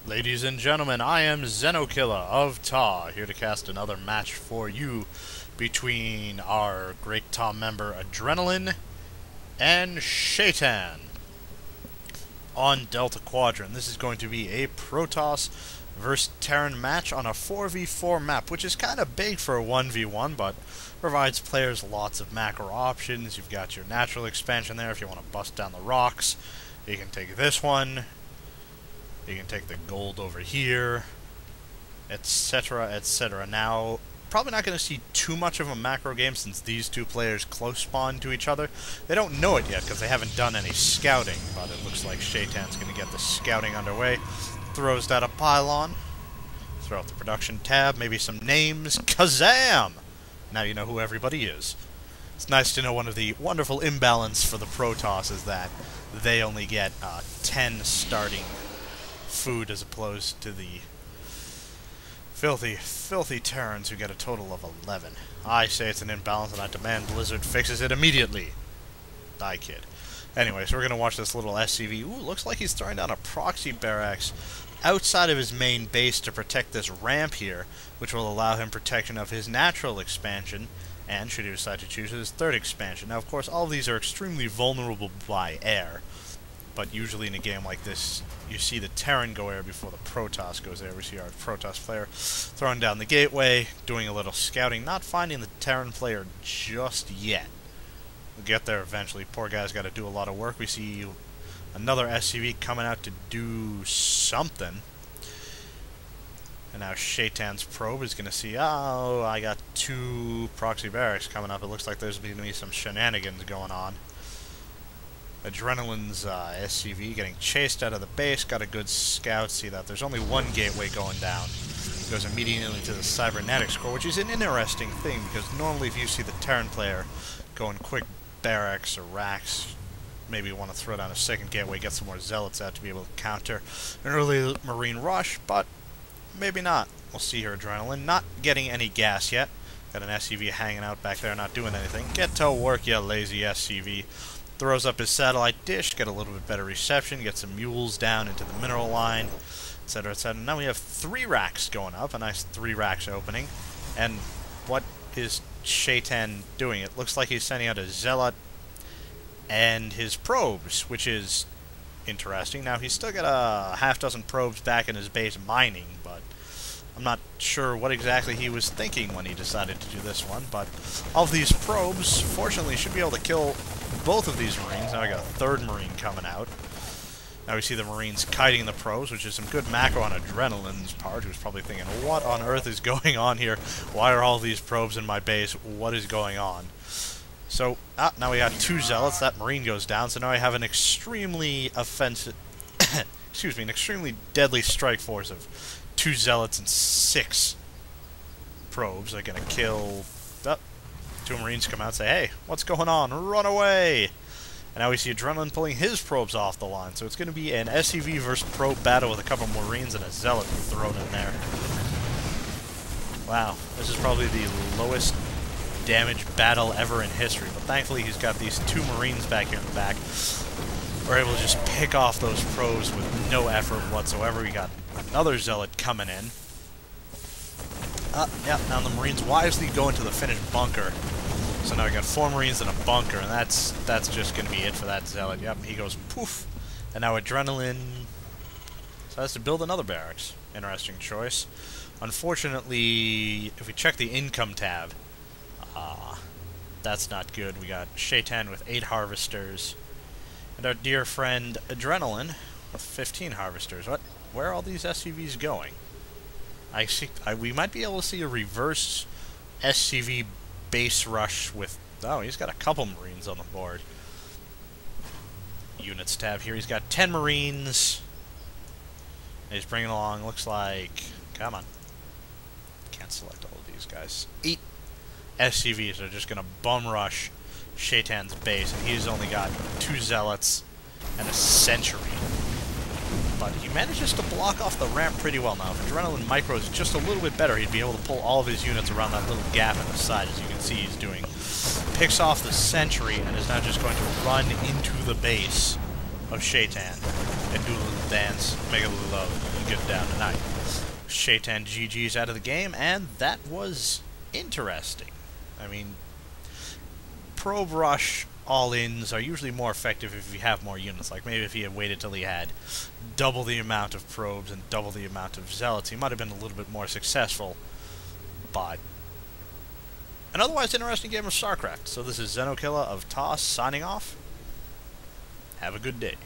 Ladies and gentlemen, I am Zenokiller of Ta, here to cast another match for you between our Great Ta member Adrealin and Shaytan on Delta Quadrant. This is going to be a Protoss versus Terran match on a 4v4 map, which is kind of big for a 1v1, but provides players lots of macro options. You've got your natural expansion there if you want to bust down the rocks. You can take this one. You can take the gold over here, etc., etc. Now, probably not going to see too much of a macro game since these two players close spawn to each other. They don't know it yet because they haven't done any scouting, but it looks like Shaytan's going to get the scouting underway. Throws down a pylon. Throw out the production tab, maybe some names. Kazam! Now you know who everybody is. It's nice to know one of the wonderful imbalance for the Protoss is that they only get 10 starting food as opposed to the filthy Terrans who get a total of 11. I say it's an imbalance and I demand Blizzard fixes it immediately. Die, kid. Anyway, so we're going to watch this little SCV. Ooh, looks like he's throwing down a proxy barracks outside of his main base to protect this ramp here, which will allow him protection of his natural expansion, and should he decide to choose his third expansion. Now, of course, all of these are extremely vulnerable by air, but usually in a game like this, you see the Terran go air before the Protoss goes air. We see our Protoss player throwing down the gateway, doing a little scouting, not finding the Terran player just yet. We'll get there eventually. Poor guy's got to do a lot of work. We see another SCV coming out to do something. And now Shaytan's probe is going to see, oh, I got two proxy barracks coming up. It looks like there's going to be some shenanigans going on. Adrenalin's SCV getting chased out of the base, got a good scout, see that there's only one gateway going down. Goes immediately to the cybernetics core, which is an interesting thing, because normally if you see the Terran player going quick barracks or racks, maybe you want to throw down a second gateway, get some more zealots out to be able to counter an early marine rush, but maybe not. We'll see here. Adrealin not getting any gas yet. Got an SCV hanging out back there, not doing anything. Get to work, you lazy SCV. Throws up his satellite dish, get a little bit better reception, get some mules down into the mineral line, etc., etc. Now we have 3 racks going up, a nice 3 racks opening. And what is Shaytan doing? It looks like he's sending out a zealot and his probes, which is interesting. Now he's still got a half dozen probes back in his base mining, but I'm not sure what exactly he was thinking when he decided to do this one, but all of these probes, fortunately, should be able to kill both of these Marines. Now I got a third Marine coming out. Now we see the Marines kiting the probes, which is some good macro on Adrenalin's part, who's probably thinking, what on earth is going on here? Why are all these probes in my base? What is going on? So, now we got 2 Zealots. That Marine goes down, so now I have an extremely offensive... excuse me, an extremely deadly strike force of 2 Zealots and 6 probes. They're gonna kill... 2 Marines come out and say, hey, what's going on? Run away! And now we see Adrenaline pulling his probes off the line. So it's going to be an SCV versus probe battle with a couple Marines and a Zealot thrown in there. Wow, this is probably the lowest damage battle ever in history. But thankfully he's got these 2 Marines back here in the back. We're able to just pick off those probes with no effort whatsoever. We got another Zealot coming in. Yep, now the Marines wisely go into the finished bunker. So now we got 4 Marines in a bunker, and that's just going to be it for that Zealot. Yep, he goes poof. And now Adrenaline decides to build another barracks. Interesting choice. Unfortunately, if we check the income tab, that's not good. We got Shaytan with 8 harvesters, and our dear friend Adrenaline with 15 harvesters. Where are all these SCVs going? I see. We might be able to see a reverse SCV base rush with... Oh, he's got a couple Marines on the board. Units tab here. He's got 10 Marines. He's bringing along, looks like... Come on. Can't select all of these guys. 8 SCVs are just going to bum rush Shaytan's base, and he's only got 2 Zealots and a Sentry. But he manages to block off the ramp pretty well now. If Adrenaline micros just a little bit better, he'd be able to pull all of his units around that little gap in the side, as you can see he's doing. Picks off the Sentry and is now just going to run into the base of Shaytan. and do a little dance, make a little love, and get down tonight. Shaytan GG's out of the game, and that was interesting. I mean, probe rush all-ins are usually more effective if you have more units. Like maybe if he had waited till he had double the amount of probes and double the amount of zealots, he might have been a little bit more successful. But an otherwise interesting game of StarCraft. So this is Xenokilla of TOS signing off. Have a good day.